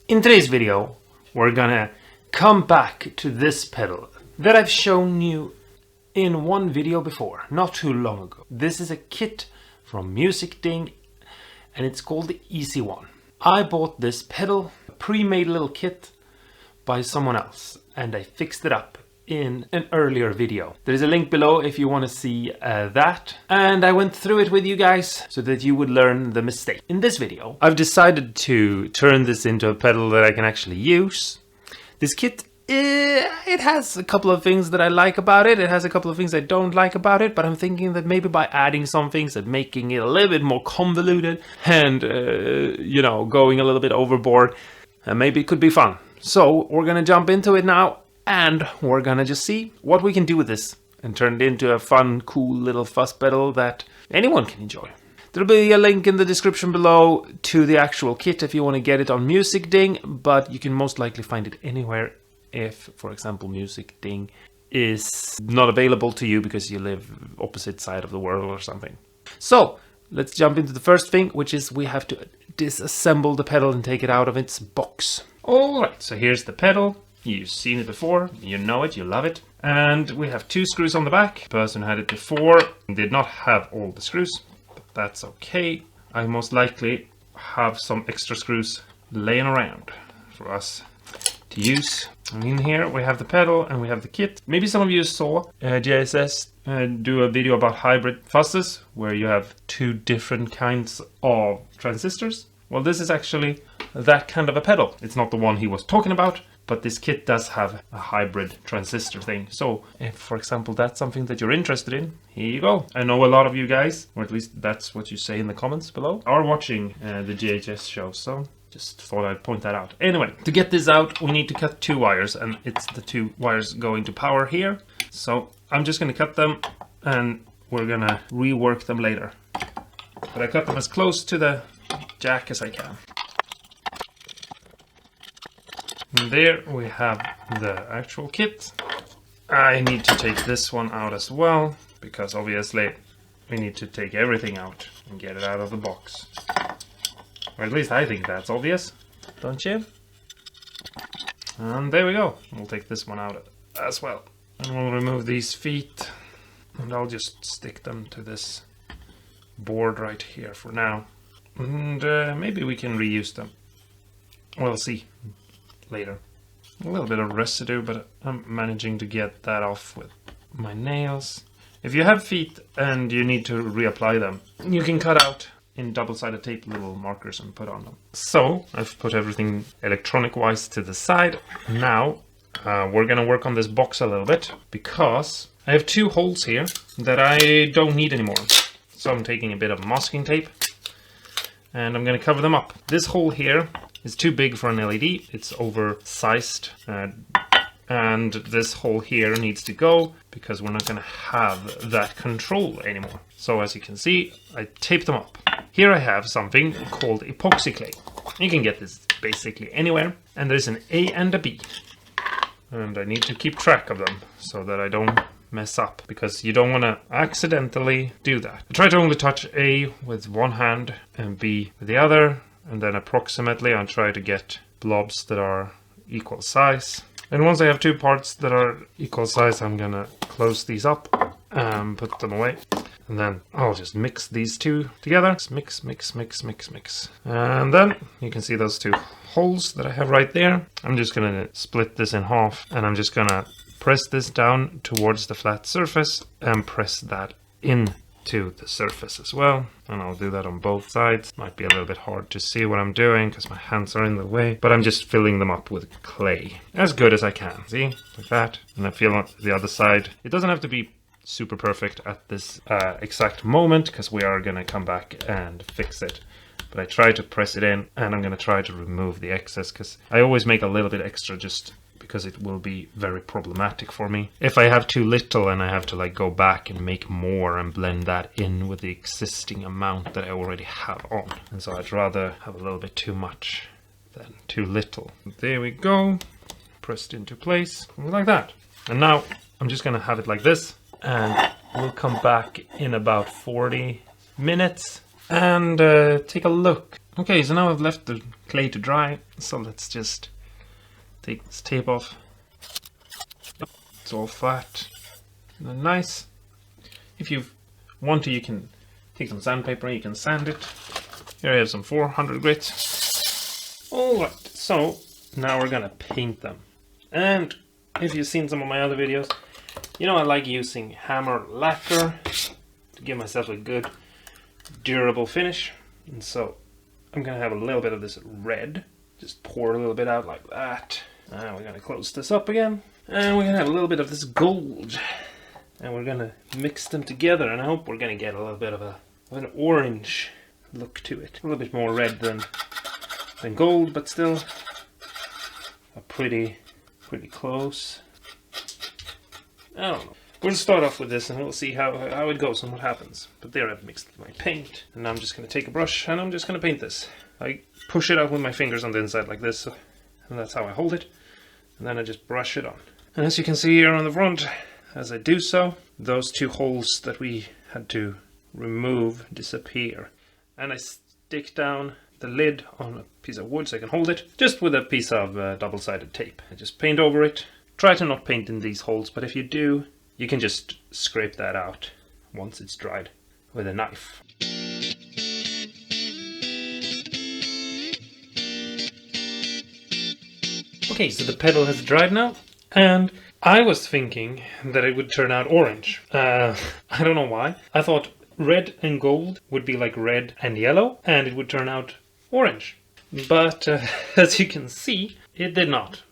In today's video, we're gonna come back to this pedal that I've shown you in one video before, not too long ago. This is a kit from musikding and it's called the Easy One. I bought this pedal, a pre-made little kit by someone else, and I fixed it up in an earlier video. There is a link below if you want to see that. And I went through it with you guys so that you would learn the mistake. In this video, I've decided to turn this into a pedal that I can actually use. This kit, it has a couple of things that I like about it. It has a couple of things I don't like about it, but I'm thinking that maybe by adding some things and making it a little bit more convoluted and, you know, going a little bit overboard, maybe it could be fun. So we're gonna jump into it now. And we're gonna just see what we can do with this and turn it into a fun, cool little fuzz pedal that anyone can enjoy. There'll be a link in the description below to the actual kit if you want to get it on musikding, but you can most likely find it anywhere if, for example, musikding is not available to you because you live opposite side of the world or something. So let's jump into the first thing, which is we have to disassemble the pedal and take it out of its box. Alright, so here's the pedal. You've seen it before, you know it, you love it. And we have 2 screws on the back. The person who had it before did not have all the screws, but that's okay. I most likely have some extra screws laying around for us to use. And in here we have the pedal and we have the kit. Maybe some of you saw JSS do a video about hybrid fuzzes, where you have 2 different kinds of transistors. Well, this is actually that kind of a pedal. It's not the one he was talking about, but this kit does have a hybrid transistor thing. So if, for example, that's something that you're interested in, here you go. I know a lot of you guys, or at least that's what you say in the comments below, are watching the JHS show, so just thought I'd point that out. Anyway, to get this out, we need to cut 2 wires, and it's the 2 wires going to power here. So I'm just gonna cut them, and we're gonna rework them later. But I cut them as close to the jack as I can. And there we have the actual kit. I need to take this one out as well, because obviously we need to take everything out and get it out of the box. Or at least I think that's obvious, don't you? And there we go. We'll take this one out as well. And we'll remove these feet, and I'll just stick them to this board right here for now. And maybe we can reuse them. We'll see later. A little bit of residue, but I'm managing to get that off with my nails. If you have feet and you need to reapply them, you can cut out in double-sided tape little markers and put on them. So I've put everything electronic-wise to the side. Now we're gonna work on this box a little bit, because I have 2 holes here that I don't need anymore. So I'm taking a bit of masking tape and I'm gonna cover them up. This hole here is too big for an LED, it's oversized, and this hole here needs to go because we're not going to have that control anymore. So as you can see, I taped them up. Here I have something called epoxy clay. You can get this basically anywhere, and there's an A and a B. And I need to keep track of them so that I don't mess up, because you don't want to accidentally do that. I try to only touch A with one hand and B with the other, and then approximately I'll try to get blobs that are equal size. And once I have 2 parts that are equal size, I'm gonna close these up and put them away. And then I'll just mix these 2 together. Mix, mix, mix, mix, mix. And then you can see those 2 holes that I have right there. I'm just gonna split this in half, and I'm just gonna press this down towards the flat surface and press that in to the surface as well, and I'll do that on both sides. Might be a little bit hard to see what I'm doing because my hands are in the way, but I'm just filling them up with clay as good as I can. See, like that. And I feel on the other side. It doesn't have to be super perfect at this exact moment, because we are gonna come back and fix it. But I try to press it in, and I'm gonna try to remove the excess, because I always make a little bit extra just because it will be very problematic for me. If I have too little and I have to like go back and make more and blend that in with the existing amount that I already have on. And so I'd rather have a little bit too much than too little. There we go. Pressed into place like that. And now I'm just gonna have it like this, and we'll come back in about 40 minutes and take a look Okay, so now I've left the clay to dry, so let's just take this tape off. It's all flat and nice. If you want to, you can take some sandpaper and you can sand it. Here I have some 400 grits. Alright, so now we're gonna paint them. And if you've seen some of my other videos, you know I like using hammer lacquer to give myself a good durable finish. And so I'm gonna have a little bit of this red. Just pour a little bit out like that. And we're gonna close this up again. And we're gonna have a little bit of this gold. And we're gonna mix them together, and I hope we're gonna get a little bit of an orange look to it. A little bit more red than gold, but still a pretty close. I don't know. We'll start off with this and we'll see how it goes and what happens. But there I've mixed my paint, and now I'm just gonna take a brush and I'm just gonna paint this. I push it out with my fingers on the inside like this, and that's how I hold it. And then I just brush it on. And as you can see here on the front, as I do so, those two holes that we had to remove disappear. And I stick down the lid on a piece of wood so I can hold it, just with a piece of double-sided tape. I just paint over it. Try to not paint in these holes, but if you do, you can just scrape that out once it's dried with a knife. Okay, so the pedal has dried now, and I was thinking that it would turn out orange. I don't know why. I thought red and gold would be like red and yellow, and it would turn out orange. But as you can see, it did not.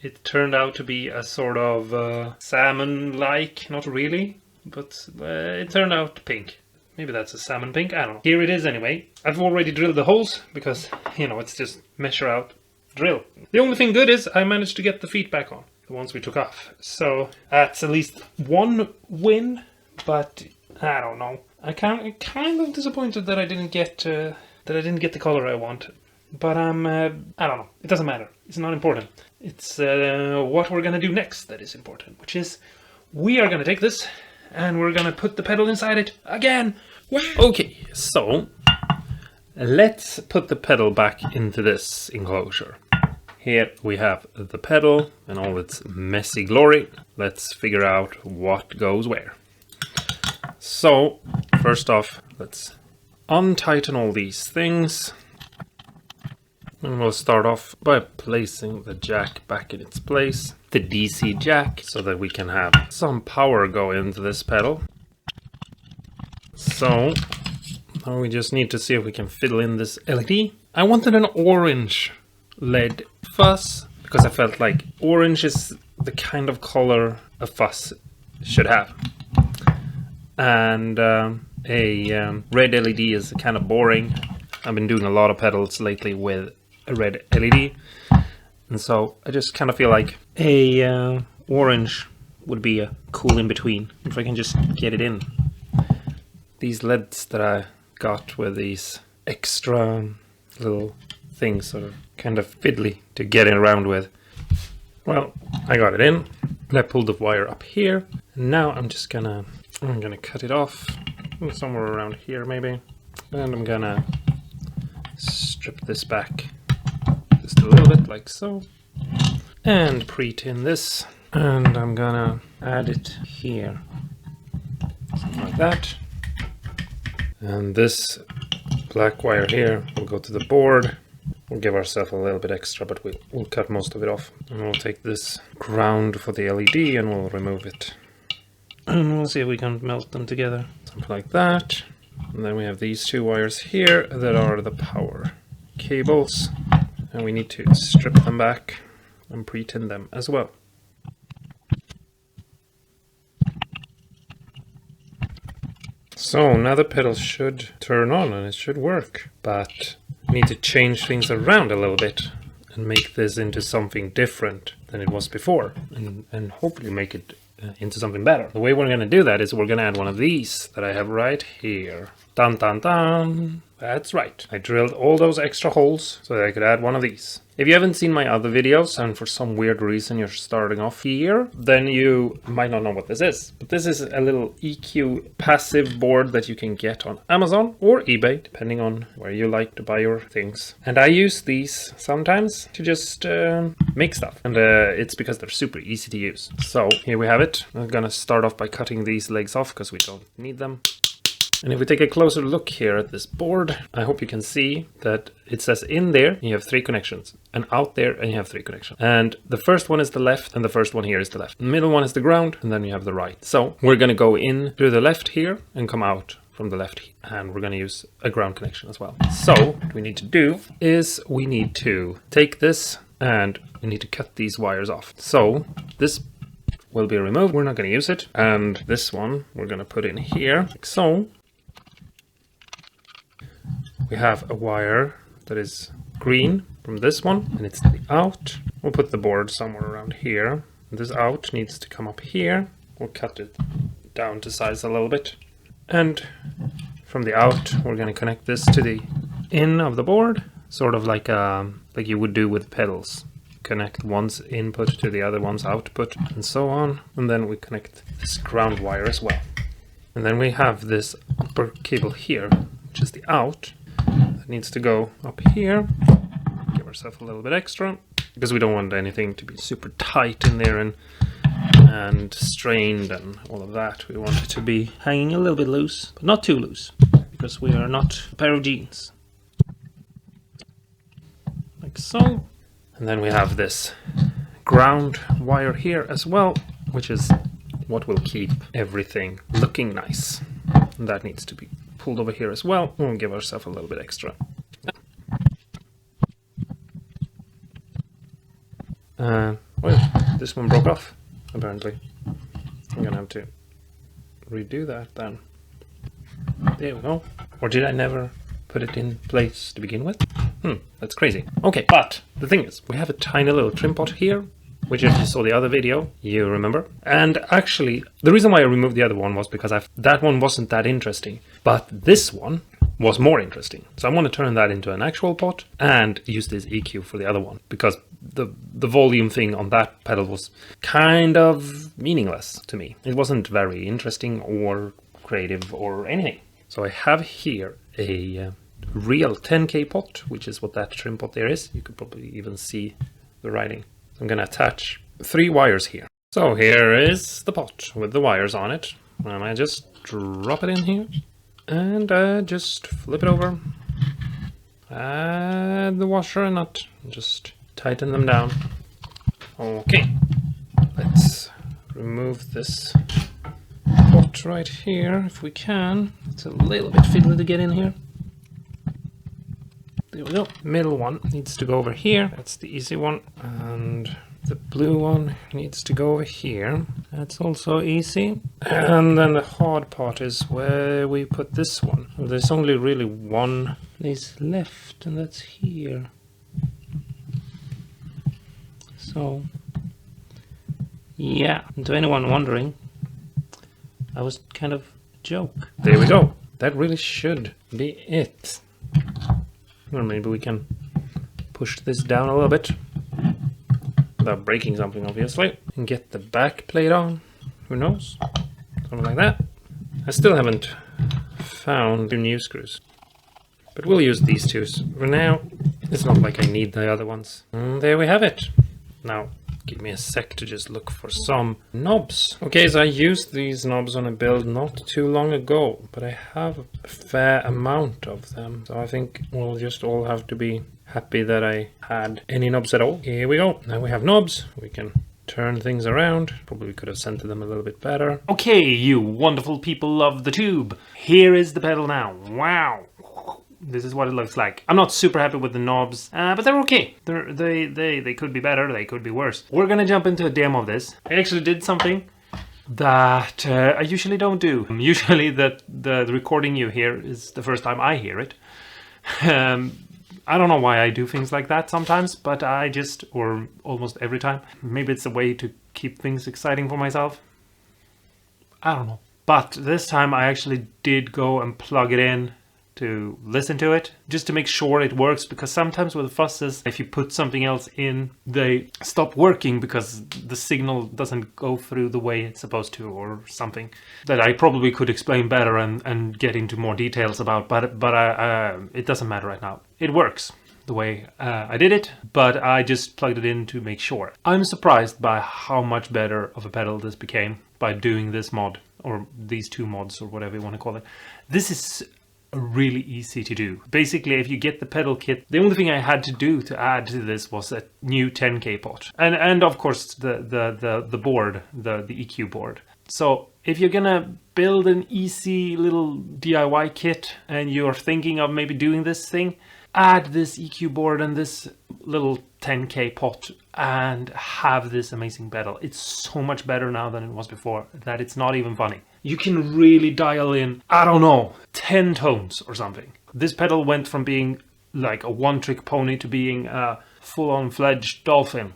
It turned out to be a sort of salmon-like, not really, but it turned out pink. Maybe that's a salmon pink, I don't know. Here it is anyway. I've already drilled the holes because, you know, it's just measure out, drill. The only thing good is I managed to get the feet back on, the ones we took off. So that's at least one win, but I don't know. I'm kind of disappointed that I didn't get the color I wanted. But I don't know. It doesn't matter. It's not important. It's what we're gonna do next that is important, which is we are gonna take this and we're gonna put the pedal inside it again. Wow. Okay, so let's put the pedal back into this enclosure. Here we have the pedal and all its messy glory. Let's figure out what goes where. So first off, let's untighten all these things. And we'll start off by placing the jack back in its place, the DC jack, so that we can have some power go into this pedal. So now we just need to see if we can fiddle in this LED. I wanted an orange LED fuzz because I felt like orange is the kind of color a fuzz should have. And a red LED is kind of boring. I've been doing a lot of pedals lately with a red LED, and so I just kind of feel like a orange would be a cool in between if I can just get it in. These LEDs that I got with these extra little things are kind of fiddly to get around with. Well, I got it in, and I pulled the wire up here, and now I'm gonna cut it off somewhere around here maybe, and I'm gonna strip this back just a little bit like so, and pre-tin this, and I'm gonna add it here, something like that. And this black wire here will go to the board. We'll give ourselves a little bit extra, but we'll cut most of it off. And we'll take this ground for the LED and we'll remove it. And we'll see if we can melt them together, something like that. And then we have these two wires here that are the power cables, and we need to strip them back and pre-tin them as well. So now the pedal should turn on and it should work, but we need to change things around a little bit and make this into something different than it was before, and hopefully make it into something better. The way we're going to do that is we're going to add one of these that I have right here Dun dun dun. That's right. I drilled all those extra holes so that I could add one of these. If you haven't seen my other videos and for some weird reason you're starting off here, then you might not know what this is. But this is a little EQ passive board that you can get on Amazon or eBay, depending on where you like to buy your things. And I use these sometimes to just make stuff. And it's because they're super easy to use. So here we have it. I'm gonna start off by cutting these legs off because we don't need them. And if we take a closer look here at this board, I hope you can see that it says in there you have 3 connections, and out there and you have 3 connections. And the first one is the left, and the first one here is the left. The middle one is the ground, and then you have the right. So we're going to go in through the left here and come out from the left here. And we're going to use a ground connection as well. So what we need to do is we need to take this and we need to cut these wires off. So this will be removed. We're not going to use it. And this one we're going to put in here like so. We have a wire that is green from this one, and it's the out. We'll put the board somewhere around here. This out needs to come up here. We'll cut it down to size a little bit. And from the out, we're going to connect this to the in of the board, sort of like you would do with pedals. Connect one's input to the other one's output, and so on. And then we connect this ground wire as well. And then we have this upper cable here, which is the out. That needs to go up here. Give ourselves a little bit extra because we don't want anything to be super tight in there and strained and all of that. We want it to be hanging a little bit loose, but not too loose because we are not a pair of jeans. Like so. And then we have this ground wire here as well, which is what will keep everything looking nice. And that needs to be pulled over here as well. We'll give ourselves a little bit extra. Well, this one broke off, apparently. I'm gonna have to redo that then. There we go. Or did I never put it in place to begin with? That's crazy. Okay, but the thing is, we have a tiny little trim pot here, which if you saw the other video, you remember. And actually, the reason why I removed the other one was because that one wasn't that interesting. But this one was more interesting. So I want to turn that into an actual pot and use this EQ for the other one. Because the volume thing on that pedal was kind of meaningless to me. It wasn't very interesting or creative or anything. So I have here a real 10K pot, which is what that trim pot there is. You could probably even see the writing. I'm going to attach 3 wires here. So here is the pot with the wires on it. And I just drop it in here and just flip it over. Add the washer and nut. Just tighten them down. Okay, let's remove this pot right here if we can. It's a little bit fiddly to get in here. There we go. Middle one needs to go over here. That's the easy one. And the blue one needs to go over here. That's also easy. And then the hard part is where we put this one. Well, there's only really one place left, and that's here. So, yeah. And to anyone wondering, that was kind of a joke. There we go. That really should be it. Or maybe we can push this down a little bit without breaking something, obviously, and get the back plate on. Who knows? Something like that. I still haven't found the new screws, but we'll use these two for now. It's not like I need the other ones. And there we have it. Now, give me a sec to just look for some knobs. Okay, so I used these knobs on a build not too long ago, but I have a fair amount of them. So I think we'll just all have to be happy that I had any knobs at all. Here we go. Now we have knobs. We can turn things around. Probably could have centered them a little bit better. Okay, you wonderful people of the tube. Here is the pedal now. Wow. This is what it looks like. I'm not super happy with the knobs, but they're okay. They could be better, they could be worse. We're gonna jump into a demo of this. I actually did something that I usually don't do. Usually the recording you hear is the first time I hear it. I don't know why I do things like that sometimes, but I just, or almost every time. Maybe it's a way to keep things exciting for myself. I don't know. But this time I actually did go and plug it in to listen to it, just to make sure it works, because sometimes with fuzzes, if you put something else in, they stop working because the signal doesn't go through the way it's supposed to, or something that I probably could explain better and get into more details about, but it doesn't matter right now. It works the way I did it, but I just plugged it in to make sure. I'm surprised by how much better of a pedal this became by doing this mod, or these two mods, or whatever you want to call it. This is really easy to do. Basically, if you get the pedal kit, the only thing I had to do to add to this was a new 10K pot, and of course the board, the EQ board. So if you're gonna build an easy little DIY kit and you're thinking of maybe doing this thing, add this EQ board and this little 10K pot and have this amazing pedal. It's so much better now than it was before that it's not even funny. You can really dial in, I don't know, 10 tones or something. This pedal went from being like a one-trick pony to being a full-on fledged dolphin.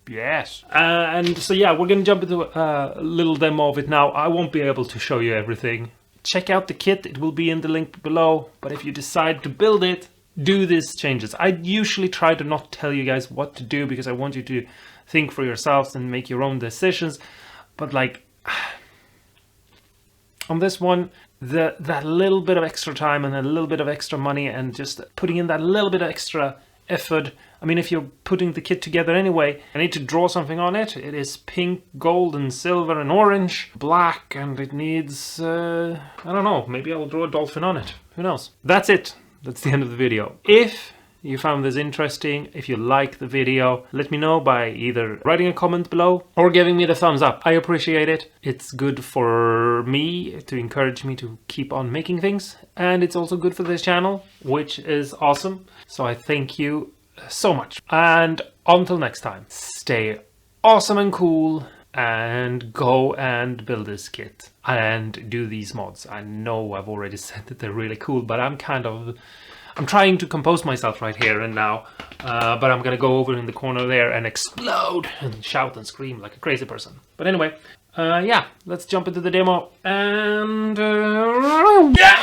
Yes. And so yeah, we're gonna jump into a little demo of it now. I won't be able to show you everything. Check out the kit, it will be in the link below. But if you decide to build it, do these changes. I usually try to not tell you guys what to do because I want you to think for yourselves and make your own decisions. But like on this one, that little bit of extra time and a little bit of extra money and just putting in that little bit of extra effort. I mean, if you're putting the kit together anyway, I need to draw something on it. It is pink, gold, and silver, and orange, black, and it needs, I don't know, maybe I'll draw a dolphin on it. Who knows? That's it. That's the end of the video. If you found this interesting, if you like the video, let me know by either writing a comment below or giving me the thumbs up. I appreciate it. It's good for me to encourage me to keep on making things, and it's also good for this channel, which is awesome. So I thank you so much. And until next time, stay awesome and cool, and go and build this kit and do these mods. I know I've already said that they're really cool, but I'm trying to compose myself right here and now, but I'm gonna go over in the corner there and explode and shout and scream like a crazy person. But anyway, yeah, let's jump into the demo and yeah!